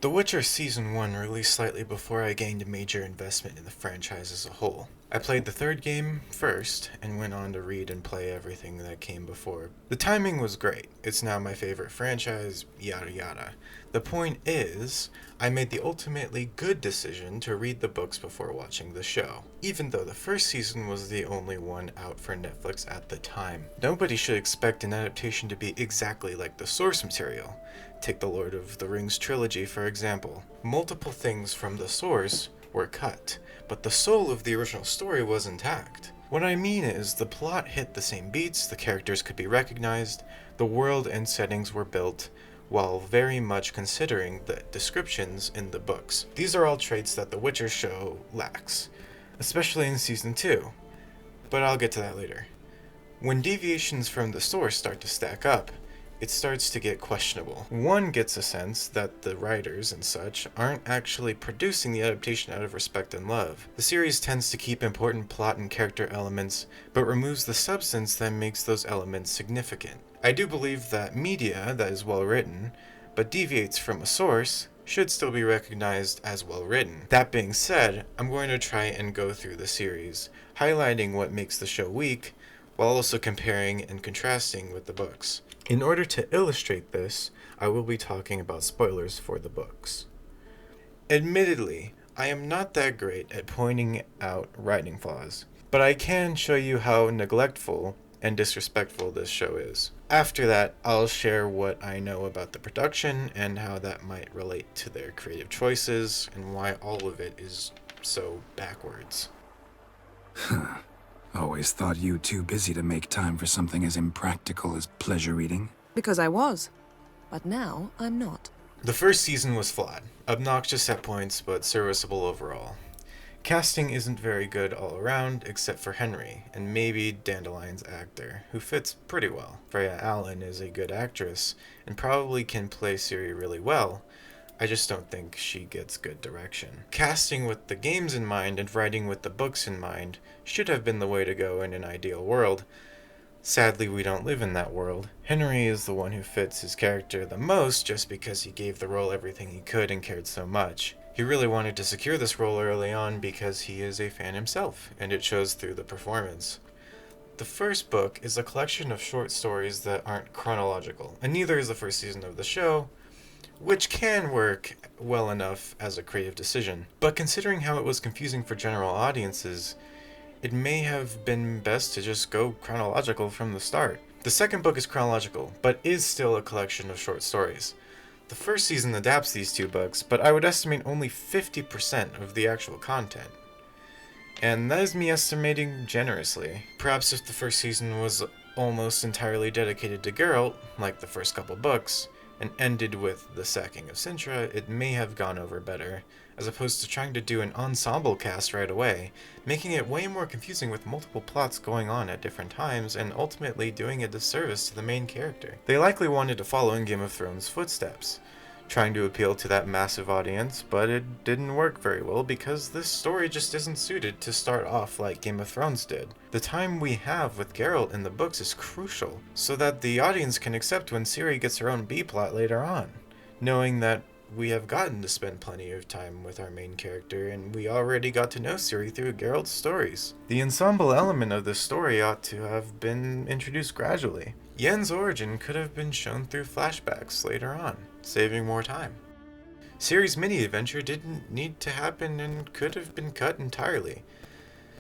The Witcher Season 1 released slightly before I gained a major investment in the franchise as a whole. I played the third game first, and went on to read and play everything that came before. The timing was great. It's now my favorite franchise, yada yada. The point is, I made the ultimately good decision to read the books before watching the show, even though the first season was the only one out for Netflix at the time. Nobody should expect an adaptation to be exactly like the source material. Take the Lord of the Rings trilogy, for example. Multiple things from the source were cut, but the soul of the original story was intact. What I mean is, the plot hit the same beats, the characters could be recognized, the world and settings were built, while very much considering the descriptions in the books. These are all traits that The Witcher show lacks, especially in Season 2, but I'll get to that later. When deviations from the source start to stack up, it starts to get questionable. One gets a sense that the writers and such aren't actually producing the adaptation out of respect and love. The series tends to keep important plot and character elements, but removes the substance that makes those elements significant. I do believe that media that is well written, but deviates from a source, should still be recognized as well written. That being said, I'm going to try and go through the series, highlighting what makes the show weak, while also comparing and contrasting with the books. In order to illustrate this, I will be talking about spoilers for the books. Admittedly, I am not that great at pointing out writing flaws, but I can show you how neglectful and disrespectful this show is. After that, I'll share what I know about the production and how that might relate to their creative choices and why all of it is so backwards. Always thought you too busy to make time for something as impractical as pleasure reading. Because I was. But now I'm not. The first season was flawed, obnoxious at points, but serviceable overall. Casting isn't very good all around, except for Henry, and maybe Dandelion's actor, who fits pretty well. Freya Allen is a good actress, and probably can play Ciri really well. I just don't think she gets good direction. Casting with the games in mind and writing with the books in mind should have been the way to go in an ideal world. Sadly, we don't live in that world. Henry is the one who fits his character the most just because he gave the role everything he could and cared so much. He really wanted to secure this role early on because he is a fan himself, and it shows through the performance. The first book is a collection of short stories that aren't chronological, and neither is the first season of the show, which can work well enough as a creative decision. But considering how it was confusing for general audiences, it may have been best to just go chronological from the start. The second book is chronological, but is still a collection of short stories. The first season adapts these two books, but I would estimate only 50% of the actual content. And that is me estimating generously. Perhaps if the first season was almost entirely dedicated to Geralt, like the first couple books, and ended with the sacking of Sintra, it may have gone over better, as opposed to trying to do an ensemble cast right away, making it way more confusing with multiple plots going on at different times, and ultimately doing a disservice to the main character. They likely wanted to follow in Game of Thrones' footsteps, trying to appeal to that massive audience, but it didn't work very well because this story just isn't suited to start off like Game of Thrones did. The time we have with Geralt in the books is crucial, so that the audience can accept when Ciri gets her own B-plot later on, knowing that we have gotten to spend plenty of time with our main character, and we already got to know Ciri through Geralt's stories. The ensemble element of this story ought to have been introduced gradually. Yen's origin could have been shown through flashbacks later on, saving more time. Ciri's mini-adventure didn't need to happen and could have been cut entirely,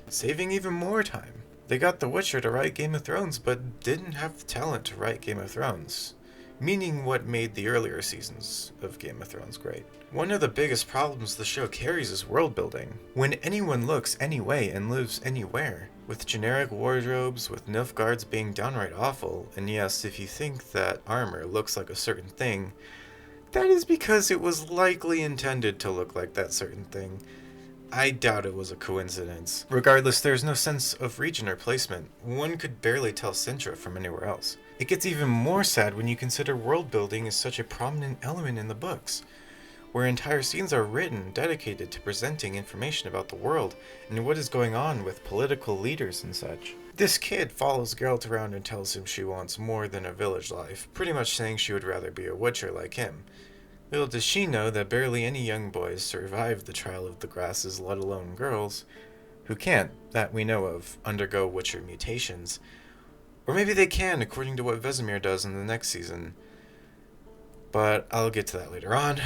saving even more time. They got The Witcher to write Game of Thrones, but didn't have the talent to write Game of Thrones, meaning what made the earlier seasons of Game of Thrones great. One of the biggest problems the show carries is world building. When anyone looks any way and lives anywhere, with generic wardrobes, with Nilfgaards being downright awful, and yes, if you think that armor looks like a certain thing, that is because it was likely intended to look like that certain thing. I doubt it was a coincidence. Regardless, there's no sense of region or placement. One could barely tell Sintra from anywhere else. It gets even more sad when you consider world building is such a prominent element in the books, where entire scenes are written dedicated to presenting information about the world and what is going on with political leaders and such. This kid follows Geralt around and tells him she wants more than a village life, pretty much saying she would rather be a witcher like him. Little does she know that barely any young boys survive the trial of the grasses, let alone girls, who can't, that we know of, undergo Witcher mutations. Or maybe they can, according to what Vesemir does in the next season. But I'll get to that later on.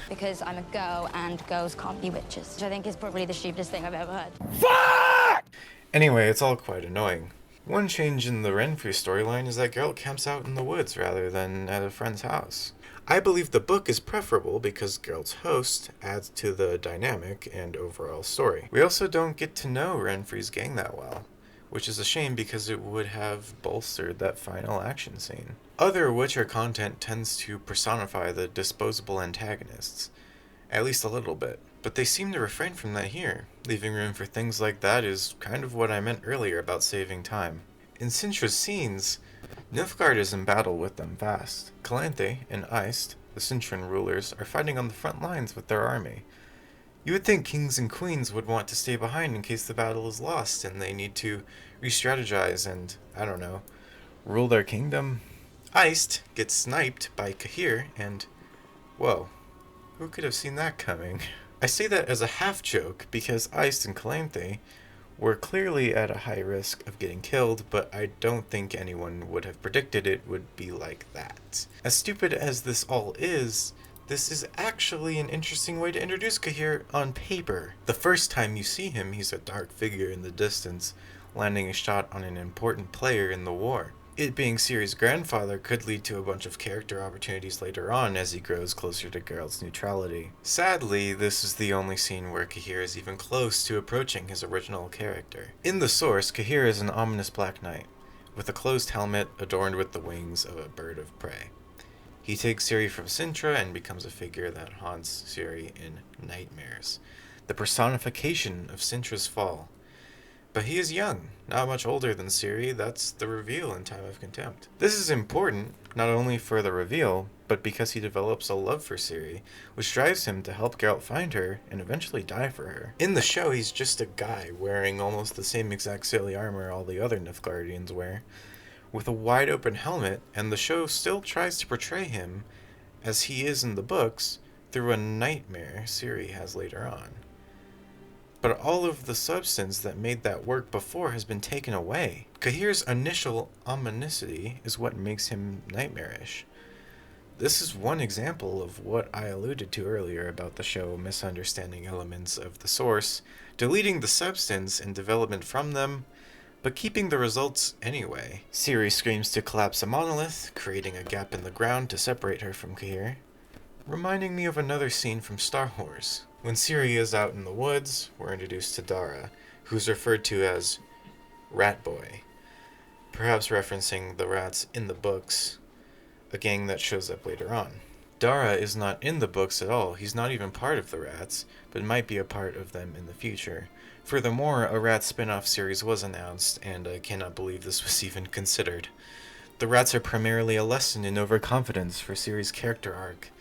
Because I'm a girl and girls can't be witches, which I think is probably the stupidest thing I've ever heard. Fuck! Anyway, it's all quite annoying. One change in the Renfrew storyline is that Geralt camps out in the woods rather than at a friend's house. I believe the book is preferable because Geralt's host adds to the dynamic and overall story. We also don't get to know Renfrew's gang that well, which is a shame because it would have bolstered that final action scene. Other Witcher content tends to personify the disposable antagonists, at least a little bit, but they seem to refrain from that here. Leaving room for things like that is kind of what I meant earlier about saving time. In Sintra's scenes, Nilfgaard is in battle with them fast. Calanthe and Iced, the Cintran rulers, are fighting on the front lines with their army. You would think kings and queens would want to stay behind in case the battle is lost and they need to re-strategize and, I don't know, rule their kingdom. Iced gets sniped by Cahir and, whoa, who could have seen that coming? I say that as a half joke because Iced and Calanthe were clearly at a high risk of getting killed, but I don't think anyone would have predicted it would be like that. As stupid as this all is, this is actually an interesting way to introduce Cahir on paper. The first time you see him, he's a dark figure in the distance, landing a shot on an important player in the war. It being Ciri's grandfather could lead to a bunch of character opportunities later on as he grows closer to Geralt's neutrality. Sadly, this is the only scene where Cahir is even close to approaching his original character. In the source, Cahir is an ominous black knight, with a closed helmet adorned with the wings of a bird of prey. He takes Ciri from Cintra and becomes a figure that haunts Ciri in nightmares, the personification of Cintra's fall. But he is young, not much older than Ciri. That's the reveal in Time of Contempt. This is important, not only for the reveal, but because he develops a love for Ciri, which drives him to help Geralt find her and eventually die for her. In the show, he's just a guy wearing almost the same exact silly armor all the other Nilfgaardians wear, with a wide open helmet, and the show still tries to portray him as he is in the books through a nightmare Ciri has later on. But all of the substance that made that work before has been taken away. Cahir's initial ominousity is what makes him nightmarish. This is one example of what I alluded to earlier about the show misunderstanding elements of the source, deleting the substance and development from them, but keeping the results anyway. Ciri screams to collapse a monolith, creating a gap in the ground to separate her from Cahir, reminding me of another scene from Star Wars. When Ciri is out in the woods, we're introduced to Dara, who's referred to as Rat Boy, perhaps referencing the rats in the books, a gang that shows up later on. Dara is not in the books at all. He's not even part of the rats, but might be a part of them in the future. Furthermore, a rat spin-off series was announced, and I cannot believe this was even considered. The rats are primarily a lesson in overconfidence for Ciri's character arc,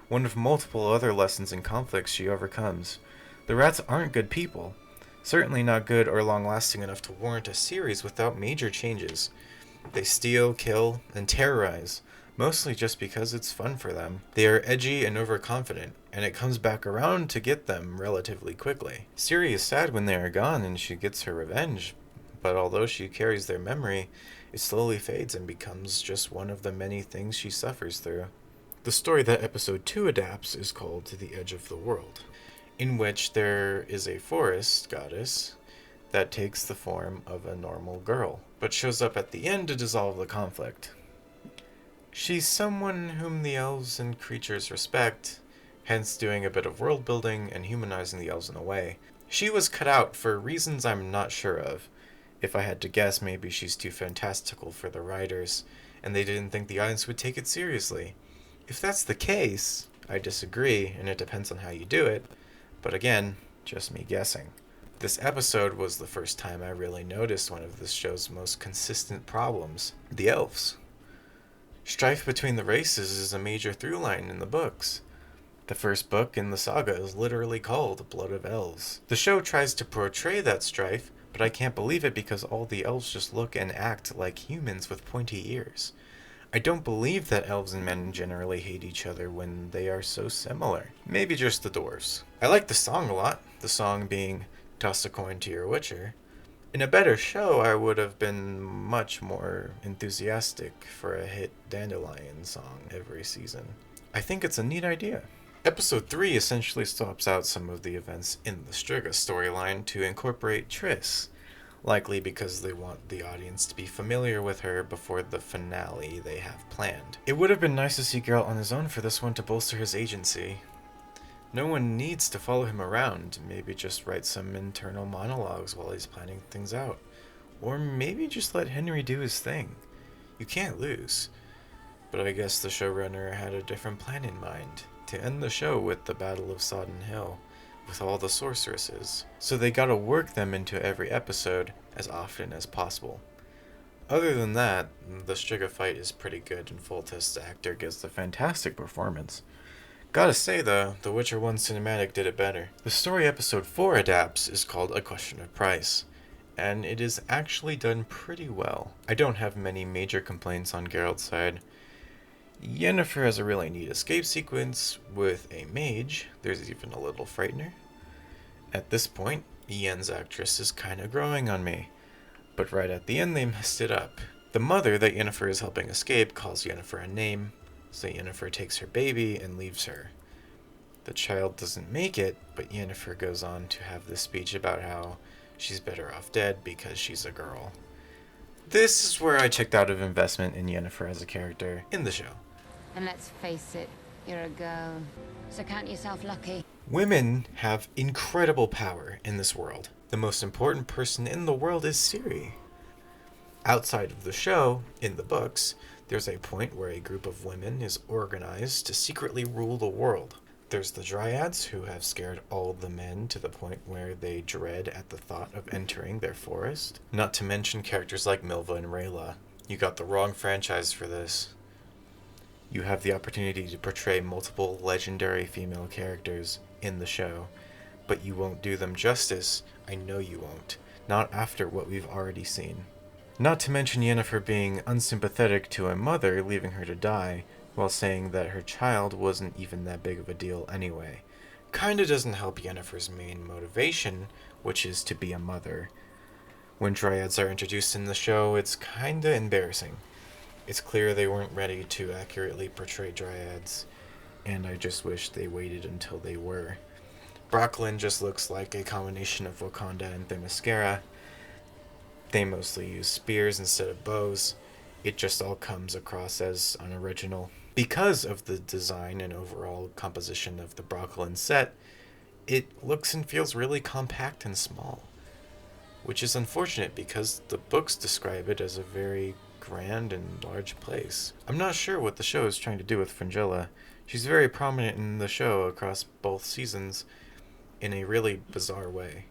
one of multiple other lessons and conflicts she overcomes. The rats aren't good people, certainly not good or long-lasting enough to warrant a series without major changes. They steal, kill, and terrorize, mostly just because it's fun for them. They are edgy and overconfident, and it comes back around to get them relatively quickly. Ciri is sad when they are gone and she gets her revenge, but although she carries their memory, it slowly fades and becomes just one of the many things she suffers through. The story that episode 2 adapts is called To the Edge of the World, in which there is a forest goddess that takes the form of a normal girl, but shows up at the end to dissolve the conflict. She's someone whom the elves and creatures respect, hence doing a bit of world building and humanizing the elves in a way. She was cut out for reasons I'm not sure of. If I had to guess, maybe she's too fantastical for the writers, and they didn't think the audience would take it seriously. If that's the case, I disagree, and it depends on how you do it, but again, just me guessing. This episode was the first time I really noticed one of this show's most consistent problems, the elves. Strife between the races is a major through line in the books. The first book in the saga is literally called Blood of Elves. The show tries to portray that strife, but I can't believe it because all the elves just look and act like humans with pointy ears. I don't believe that elves and men generally hate each other when they are so similar. Maybe just the dwarves. I like the song a lot, the song being Toss a Coin to Your Witcher. In a better show, I would have been much more enthusiastic for a hit Dandelion song every season. I think it's a neat idea. Episode 3 essentially swaps out some of the events in the Striga storyline to incorporate Triss, likely because they want the audience to be familiar with her before the finale they have planned. It would have been nice to see Geralt on his own for this one to bolster his agency. No one needs to follow him around, maybe just write some internal monologues while he's planning things out. Or maybe just let Henry do his thing. You can't lose. But I guess the showrunner had a different plan in mind, to end the show with the Battle of Sodden Hill, with all the sorceresses. So they gotta work them into every episode as often as possible. Other than that, the Striga fight is pretty good and Foltest's actor gives a fantastic performance. Gotta say though, The Witcher 1 cinematic did it better. The story episode 4 adapts is called A Question of Price, and it is actually done pretty well. I don't have many major complaints on Geralt's side. Yennefer has a really neat escape sequence with a mage. There's even a little frightener. At this point, Yen's actress is kinda growing on me, but right at the end they messed it up. The mother that Yennefer is helping escape calls Yennefer a name, so Yennefer takes her baby and leaves her. The child doesn't make it, but Yennefer goes on to have this speech about how she's better off dead because she's a girl. This is where I checked out of investment in Yennefer as a character in the show. And let's face it, you're a girl, so count yourself lucky. Women have incredible power in this world. The most important person in the world is Ciri. Outside of the show, in the books, there's a point where a group of women is organized to secretly rule the world. There's the Dryads, who have scared all the men to the point where they dread at the thought of entering their forest. Not to mention characters like Milva and Rayla. You got the wrong franchise for this. You have the opportunity to portray multiple legendary female characters in the show, but you won't do them justice. I know you won't. Not after what we've already seen. Not to mention Yennefer being unsympathetic to a mother, leaving her to die, while saying that her child wasn't even that big of a deal anyway. Kinda doesn't help Yennefer's main motivation, which is to be a mother. When Dryads are introduced in the show, it's kinda embarrassing. It's clear they weren't ready to accurately portray Dryads, and I just wish they waited until they were. Brocklin just looks like a combination of Wakanda and Themyscira. They mostly use spears instead of bows. It just all comes across as unoriginal. Because of the design and overall composition of the Brocklin set, it looks and feels really compact and small. Which is unfortunate because the books describe it as a very grand and large place. I'm not sure what the show is trying to do with Fringilla. She's very prominent in the show across both seasons in a really bizarre way.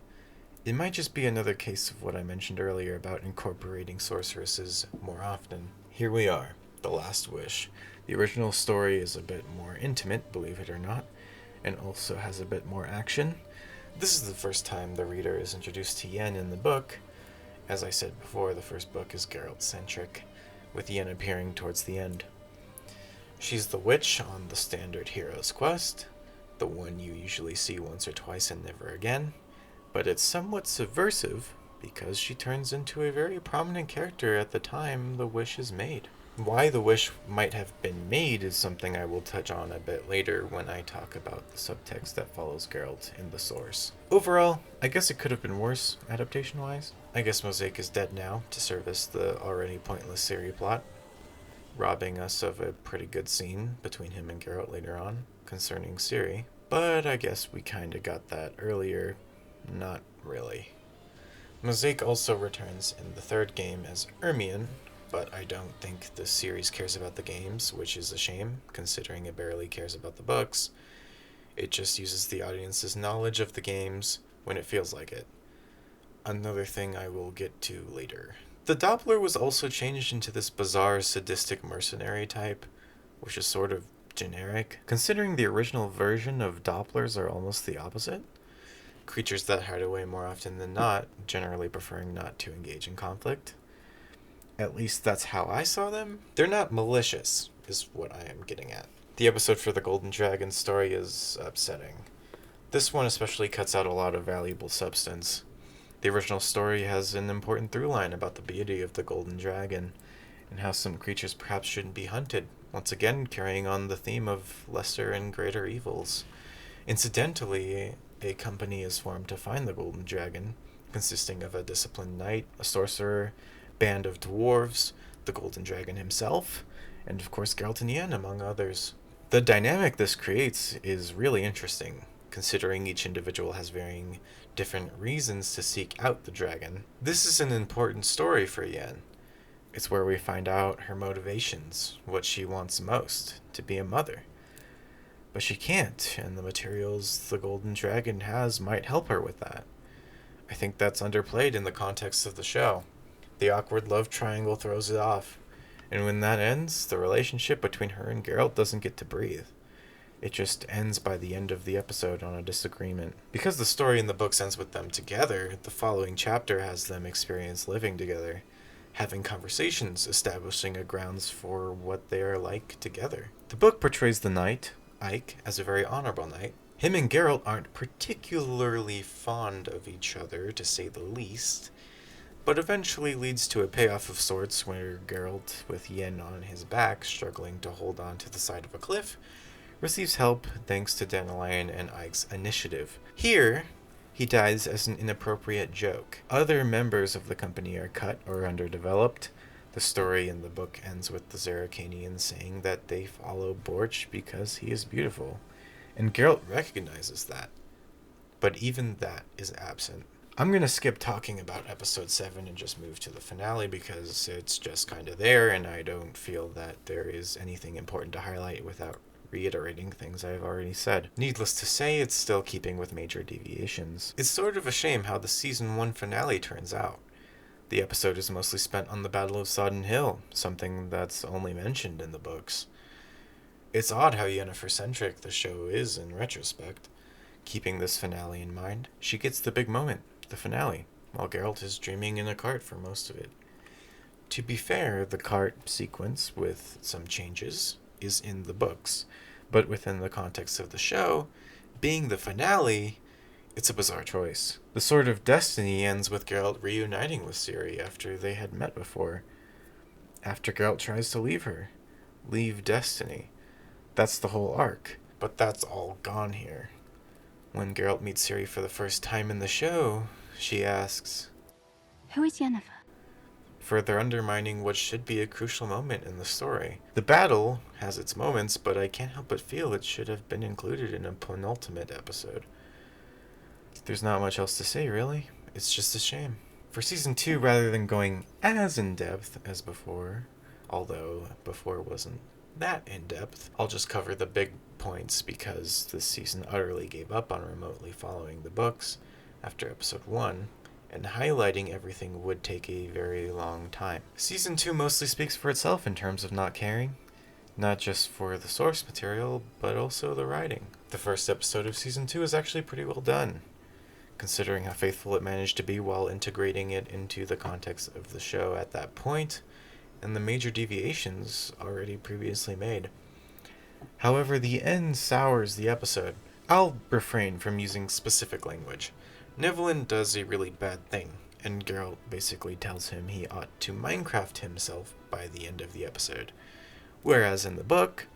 It might just be another case of what I mentioned earlier about incorporating sorceresses more often. Here we are, The Last Wish. The original story is a bit more intimate, believe it or not, and also has a bit more action. This is the first time the reader is introduced to Yen in the book. As I said before, the first book is Geralt-centric, with Yen appearing towards the end. She's the witch on the standard hero's quest, the one you usually see once or twice and never again. But it's somewhat subversive because she turns into a very prominent character at the time the wish is made. Why the wish might have been made is something I will touch on a bit later when I talk about the subtext that follows Geralt in the source. Overall, I guess it could have been worse, adaptation-wise. I guess Mosaic is dead now to service the already pointless Ciri plot, robbing us of a pretty good scene between him and Geralt later on concerning Ciri. But I guess we kinda got that earlier. Not really. Mosaic also returns in the third game as Ermion, but I don't think the series cares about the games, which is a shame, considering it barely cares about the books. It just uses the audience's knowledge of the games when it feels like it. Another thing I will get to later. The Doppler was also changed into this bizarre sadistic mercenary type, which is sort of generic, considering the original version of Dopplers are almost the opposite. Creatures that hide away more often than not, generally preferring not to engage in conflict. At least that's how I saw them. They're not malicious, is what I am getting at. The episode for the Golden Dragon story is upsetting. This one especially cuts out a lot of valuable substance. The original story has an important through line about the beauty of the Golden Dragon, and how some creatures perhaps shouldn't be hunted, once again carrying on the theme of lesser and greater evils. Incidentally, a company is formed to find the Golden Dragon, consisting of a disciplined knight, a sorcerer, band of dwarves, the Golden Dragon himself, and of course Geralt and Yen, among others. The dynamic this creates is really interesting, considering each individual has varying different reasons to seek out the dragon. This is an important story for Yen. It's where we find out her motivations, what she wants most, to be a mother. But she can't, and the materials the Golden Dragon has might help her with that. I think that's underplayed in the context of the show. The awkward love triangle throws it off, and when that ends, the relationship between her and Geralt doesn't get to breathe. It just ends by the end of the episode on a disagreement. Because the story in the books ends with them together, the following chapter has them experience living together, having conversations, establishing a grounds for what they are like together. The book portrays the knight, Ike, as a very honorable knight. Him and Geralt aren't particularly fond of each other, to say the least, but eventually leads to a payoff of sorts where Geralt, with Yen on his back, struggling to hold on to the side of a cliff, receives help thanks to Dandelion and Ike's initiative. Here, he dies as an inappropriate joke. Other members of the company are cut or underdeveloped. The story in the book ends with the Zerrikanians saying that they follow Borch because he is beautiful, and Geralt recognizes that. But even that is absent. I'm going to skip talking about episode 7 and just move to the finale because it's just kind of there, and I don't feel that there is anything important to highlight without reiterating things I've already said. Needless to say, it's still keeping with major deviations. It's sort of a shame how the season 1 finale turns out. The episode is mostly spent on the Battle of Sodden Hill, something that's only mentioned in the books. It's odd how Yennefer-centric the show is in retrospect. Keeping this finale in mind, she gets the big moment, the finale, while Geralt is dreaming in a cart for most of it. To be fair, the cart sequence, with some changes, is in the books, but within the context of the show, being the finale, it's a bizarre choice. The Sword of Destiny ends with Geralt reuniting with Ciri after they had met before. After Geralt tries to leave her. Leave Destiny. That's the whole arc. But that's all gone here. When Geralt meets Ciri for the first time in the show, she asks, Who is Yennefer? further undermining what should be a crucial moment in the story. The battle has its moments, but I can't help but feel it should have been included in a penultimate episode. There's not much else to say, really. It's just a shame. For Season 2, rather than going as in-depth as before, although before wasn't that in-depth, I'll just cover the big points because this season utterly gave up on remotely following the books after Episode 1, and highlighting everything would take a very long time. Season 2 mostly speaks for itself in terms of not caring, not just for the source material, but also the writing. The first episode of Season 2 is actually pretty well done, considering how faithful it managed to be while integrating it into the context of the show at that point, and the major deviations already previously made. However, the end sours the episode. I'll refrain from using specific language. Nivellen does a really bad thing, and Geralt basically tells him he ought to Minecraft himself by the end of the episode. Whereas in the book,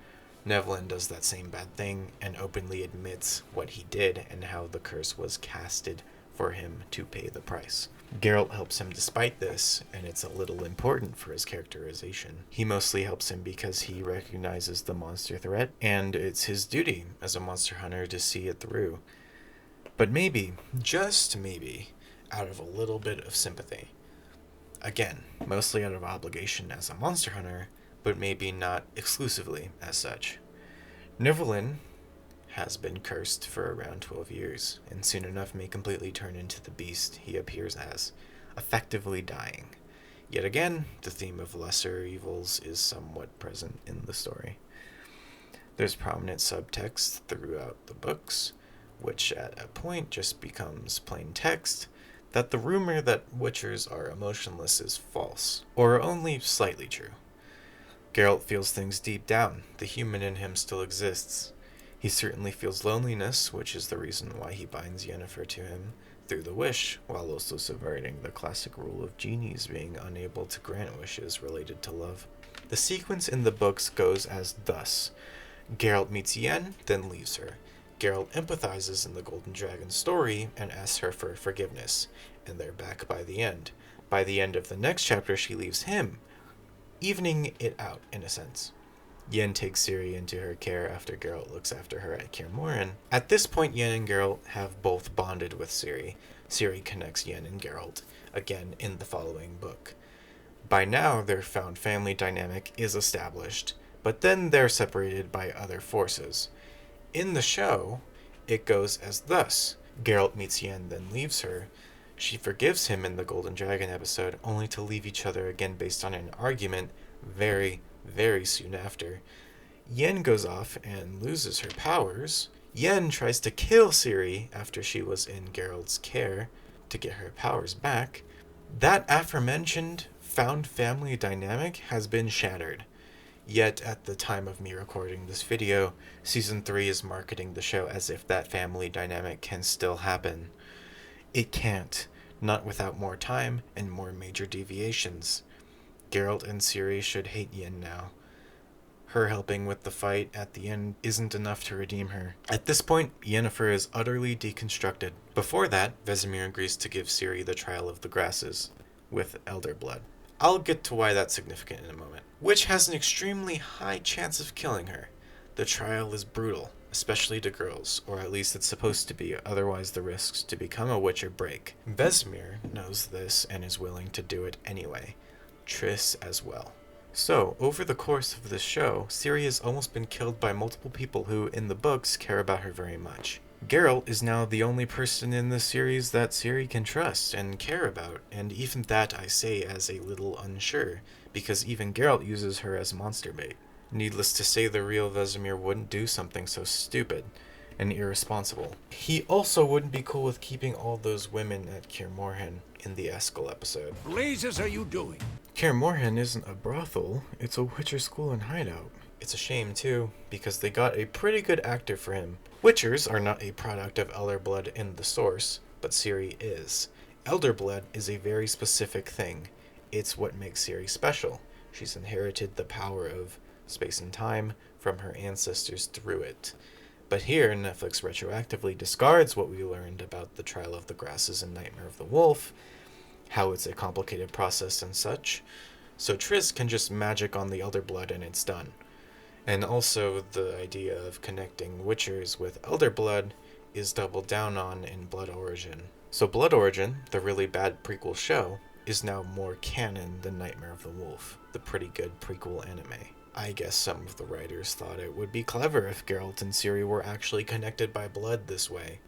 Nivellen does that same bad thing and openly admits what he did and how the curse was casted for him to pay the price. Geralt helps him despite this, and it's a little important for his characterization. He mostly helps him because he recognizes the monster threat, and it's his duty as a monster hunter to see it through. But maybe, just maybe, out of a little bit of sympathy. Again, mostly out of obligation as a monster hunter, but maybe not exclusively as such. Nivellen has been cursed for around 12 years, and soon enough may completely turn into the beast he appears as, effectively dying. Yet again, the theme of lesser evils is somewhat present in the story. There's prominent subtext throughout the books, which at a point just becomes plain text that the rumor that Witchers are emotionless is false, or only slightly true. Geralt feels things deep down. The human in him still exists. He certainly feels loneliness, which is the reason why he binds Yennefer to him through the wish, while also subverting the classic rule of genies being unable to grant wishes related to love. The sequence in the books goes as thus. Geralt meets Yen, then leaves her. Geralt empathizes in the Golden Dragon story and asks her for forgiveness, and they're back by the end. By the end of the next chapter, she leaves him, evening it out, in a sense. Yen takes Ciri into her care after Geralt looks after her at Kaer Morhen. At this point, Yen and Geralt have both bonded with Ciri. Ciri connects Yen and Geralt, again in the following book. By now, their found family dynamic is established, but then they're separated by other forces. In the show, it goes as thus. Geralt meets Yen, then leaves her. She forgives him in the Golden Dragon episode, only to leave each other again based on an argument very, very soon after. Yen goes off and loses her powers. Yen tries to kill Ciri after she was in Geralt's care to get her powers back. That aforementioned found family dynamic has been shattered. Yet, at the time of me recording this video, Season 3 is marketing the show as if that family dynamic can still happen. It can't, not without more time and more major deviations. Geralt and Ciri should hate Yen now. Her helping with the fight at the end isn't enough to redeem her. At this point, Yennefer is utterly deconstructed. Before that, Vesemir agrees to give Ciri the Trial of the Grasses, with Elder Blood. I'll get to why that's significant in a moment. Witch has an extremely high chance of killing her. The trial is brutal, especially to girls, or at least it's supposed to be, otherwise the risks to become a Witcher break. Vesemir knows this and is willing to do it anyway. Triss as well. So, over the course of this show, Ciri has almost been killed by multiple people who, in the books, care about her very much. Geralt is now the only person in this series that Ciri can trust and care about, and even that I say as a little unsure, because even Geralt uses her as monster bait. Needless to say, the real Vesemir wouldn't do something so stupid and irresponsible. He also wouldn't be cool with keeping all those women at Kaer Morhen in the Eskel episode. Blazes are you doing? Kaer Morhen isn't a brothel, it's a Witcher school and hideout. It's a shame, too, because they got a pretty good actor for him. Witchers are not a product of Elder Blood in the source, but Ciri is. Elder Blood is a very specific thing. It's what makes Ciri special. She's inherited the power of space and time from her ancestors through it. But here, Netflix retroactively discards what we learned about the Trial of the Grasses and Nightmare of the Wolf, how it's a complicated process and such, so Triss can just magic on the Elder Blood and it's done. And also, the idea of connecting Witchers with Elder Blood is doubled down on in Blood Origin. So Blood Origin, the really bad prequel show, is now more canon than Nightmare of the Wolf, the pretty good prequel anime. I guess some of the writers thought it would be clever if Geralt and Ciri were actually connected by blood this way,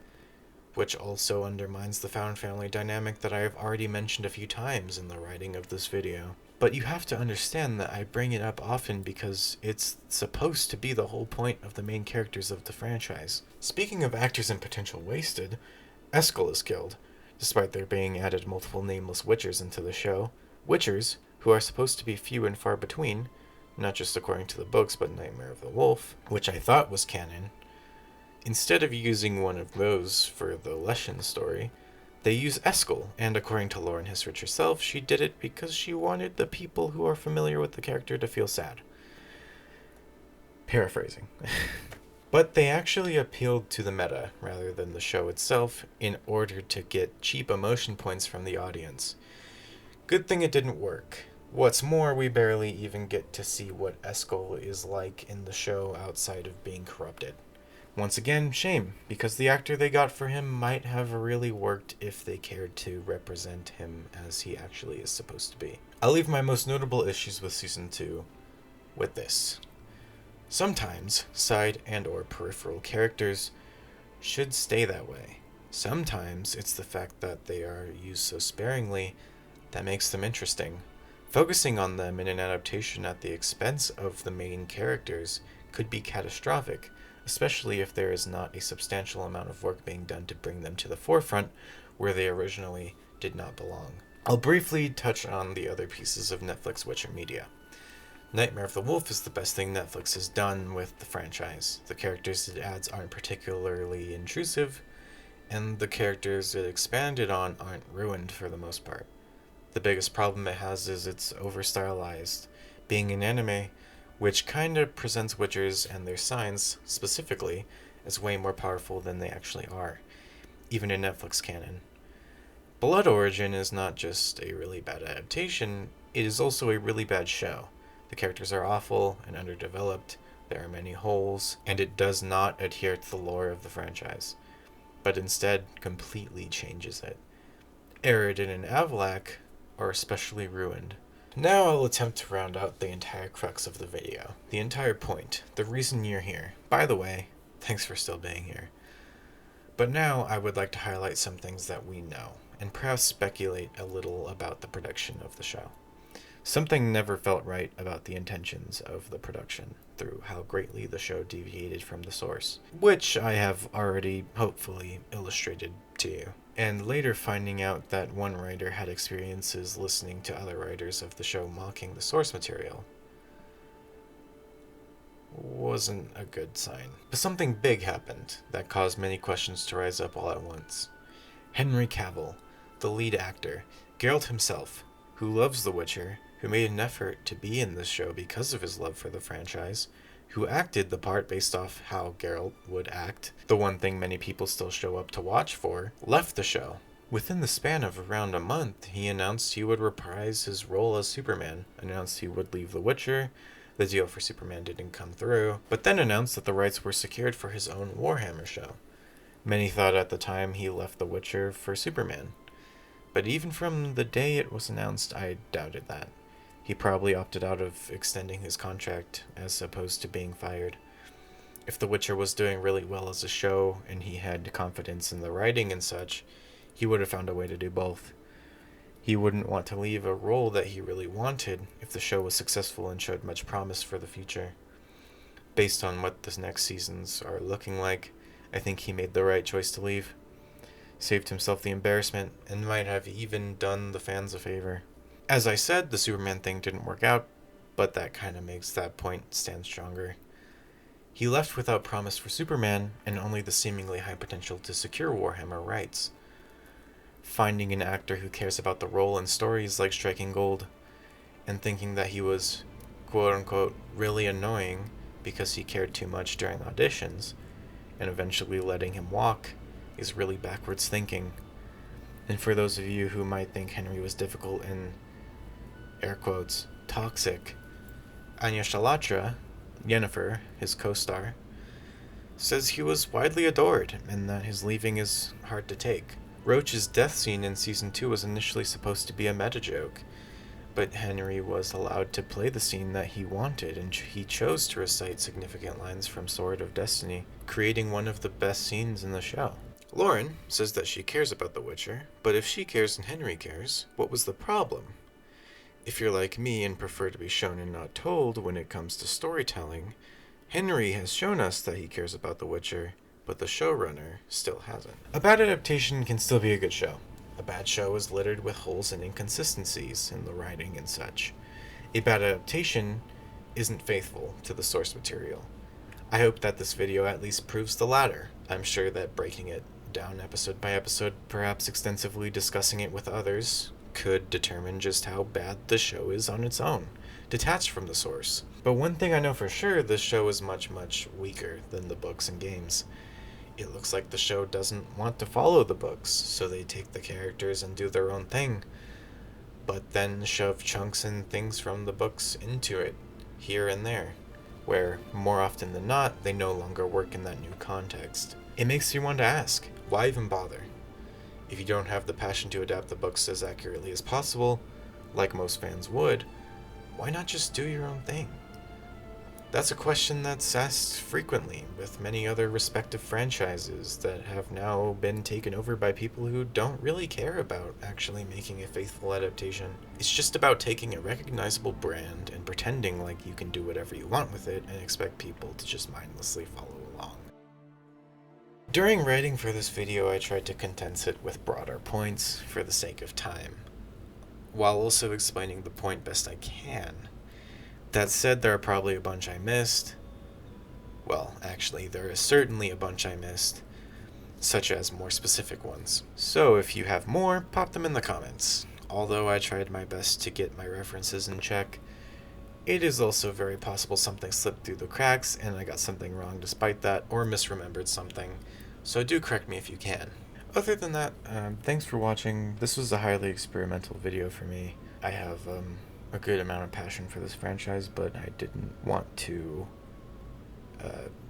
which also undermines the found family dynamic that I have already mentioned a few times in the writing of this video. But you have to understand that I bring it up often because it's supposed to be the whole point of the main characters of the franchise. Speaking of actors and potential wasted, Eskel is killed, despite there being added multiple nameless Witchers into the show. Witchers, who are supposed to be few and far between, not just according to the books but Nightmare of the Wolf, which I thought was canon. Instead of using one of those for the Leshen story, they use Eskel, and according to Lauren Hisrich herself, she did it because she wanted the people who are familiar with the character to feel sad. Paraphrasing. But they actually appealed to the meta, rather than the show itself, in order to get cheap emotion points from the audience. Good thing it didn't work. What's more, we barely even get to see what Eskel is like in the show outside of being corrupted. Once again, shame, because the actor they got for him might have really worked if they cared to represent him as he actually is supposed to be. I'll leave my most notable issues with Season 2 with this. Sometimes, side and or peripheral characters should stay that way. Sometimes it's the fact that they are used so sparingly that makes them interesting. Focusing on them in an adaptation at the expense of the main characters could be catastrophic, especially if there is not a substantial amount of work being done to bring them to the forefront where they originally did not belong. I'll briefly touch on the other pieces of Netflix Witcher media. Nightmare of the Wolf is the best thing Netflix has done with the franchise. The characters it adds aren't particularly intrusive, and the characters it expanded on aren't ruined for the most part. The biggest problem it has is it's over-stylized, being an anime, which kinda presents Witchers and their signs, specifically, as way more powerful than they actually are, even in Netflix canon. Blood Origin is not just a really bad adaptation, it is also a really bad show. The characters are awful and underdeveloped, there are many holes, and it does not adhere to the lore of the franchise, but instead completely changes it. Arid and Avlac are especially ruined. Now I'll attempt to round out the entire crux of the video, the entire point, the reason you're here. By the way, thanks for still being here. But now I would like to highlight some things that we know, and perhaps speculate a little about the production of the show. Something never felt right about the intentions of the production, through how greatly the show deviated from the source, which I have already, hopefully, illustrated to you. And later finding out that one writer had experiences listening to other writers of the show mocking the source material wasn't a good sign. But something big happened that caused many questions to rise up all at once. Henry Cavill, the lead actor, Geralt himself, who loves The Witcher, who made an effort to be in this show because of his love for the franchise, who acted the part based off how Geralt would act, the one thing many people still show up to watch for, left the show. Within the span of around a month, he announced he would reprise his role as Superman, announced he would leave The Witcher, the deal for Superman didn't come through, but then announced that the rights were secured for his own Warhammer show. Many thought at the time he left The Witcher for Superman, but even from the day it was announced, I doubted that. He probably opted out of extending his contract as opposed to being fired. If The Witcher was doing really well as a show and he had confidence in the writing and such, he would have found a way to do both. He wouldn't want to leave a role that he really wanted if the show was successful and showed much promise for the future. Based on what the next seasons are looking like, I think he made the right choice to leave. Saved himself the embarrassment, and might have even done the fans a favor. As I said, the Superman thing didn't work out, but that kind of makes that point stand stronger. He left without promise for Superman, and only the seemingly high potential to secure Warhammer rights. Finding an actor who cares about the role and story is like striking gold, and thinking that he was, quote-unquote, really annoying because he cared too much during auditions, and eventually letting him walk, is really backwards thinking. And for those of you who might think Henry was difficult and, air quotes, toxic, Anya Shalatra, Yennefer, his co-star, says he was widely adored and that his leaving is hard to take. Roach's death scene in Season 2 was initially supposed to be a meta-joke, but Henry was allowed to play the scene that he wanted, and he chose to recite significant lines from Sword of Destiny, creating one of the best scenes in the show. Lauren says that she cares about The Witcher, but if she cares and Henry cares, what was the problem? If you're like me and prefer to be shown and not told when it comes to storytelling, Henry has shown us that he cares about The Witcher, but the showrunner still hasn't. A bad adaptation can still be a good show. A bad show is littered with holes and inconsistencies in the writing and such. A bad adaptation isn't faithful to the source material. I hope that this video at least proves the latter. I'm sure that breaking it down episode by episode, perhaps extensively discussing it with others, could determine just how bad the show is on its own, detached from the source. But one thing I know for sure, this show is much, much weaker than the books and games. It looks like the show doesn't want to follow the books, so they take the characters and do their own thing, but then shove chunks and things from the books into it, here and there, where, more often than not, they no longer work in that new context. It makes you want to ask, why even bother? If you don't have the passion to adapt the books as accurately as possible, like most fans would, why not just do your own thing? That's a question that's asked frequently with many other respective franchises that have now been taken over by people who don't really care about actually making a faithful adaptation. It's just about taking a recognizable brand and pretending like you can do whatever you want with it and expect people to just mindlessly follow along. During writing for this video, I tried to condense it with broader points for the sake of time, while also explaining the point best I can. That said, there are probably a bunch I missed. Well, actually, there is certainly a bunch I missed, such as more specific ones. So if you have more, pop them in the comments. Although I tried my best to get my references in check, it is also very possible something slipped through the cracks and I got something wrong despite that, or misremembered something, so do correct me if you can. Other than that, thanks for watching. This was a highly experimental video for me. I have a good amount of passion for this franchise, but I didn't want to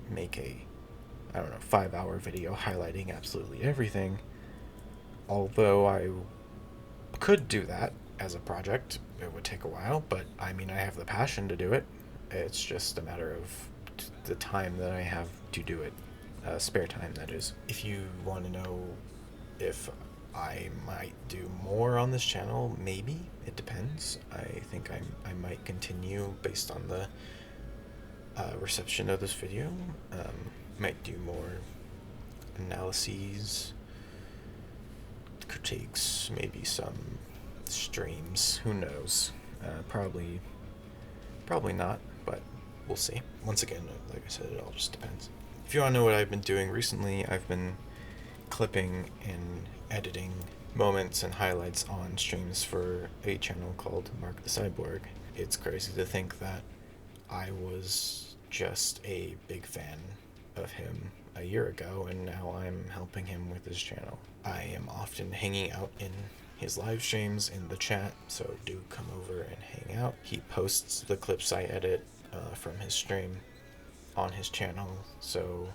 make a, 5-hour video highlighting absolutely everything. Although I could do that as a project, it would take a while, but I mean, I have the passion to do it. It's just a matter of the time that I have to do it. Spare time, that is. If you want to know if I might do more on this channel, maybe. It depends. I think I might continue based on the reception of this video. Might do more analyses, critiques, maybe some streams. Who knows? Probably not, but we'll see. Once again, like I said, it all just depends. If you want to know what I've been doing recently, I've been clipping and editing moments and highlights on streams for a channel called Mark the Cyborg. It's crazy to think that I was just a big fan of him a year ago, and now I'm helping him with his channel. I am often hanging out in his live streams in the chat, so do come over and hang out. He posts the clips I edit from his stream on his channel, so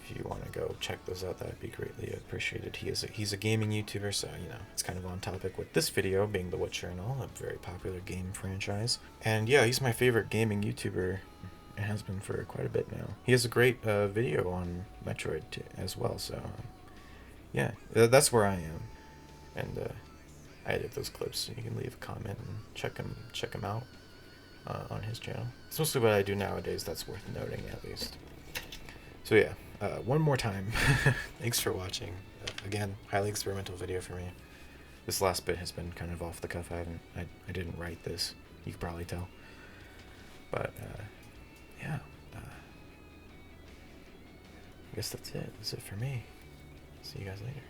if you want to go check those out, that'd be greatly appreciated. He's a gaming YouTuber, so you know, it's kind of on topic with this video being The Witcher and all, a very popular game franchise. And yeah, he's my favorite gaming YouTuber. It has been for quite a bit now. He has a great video on Metroid as well, so yeah, that's where I am. And I edit those clips, so you can leave a comment and check him out on his channel. It's mostly what I do nowadays that's worth noting, at least. So yeah, one more time, thanks for watching. Again, highly experimental video for me. This last bit has been kind of off the cuff. I didn't write this, you can probably tell. But yeah, I guess that's it. That's it for me. See you guys later.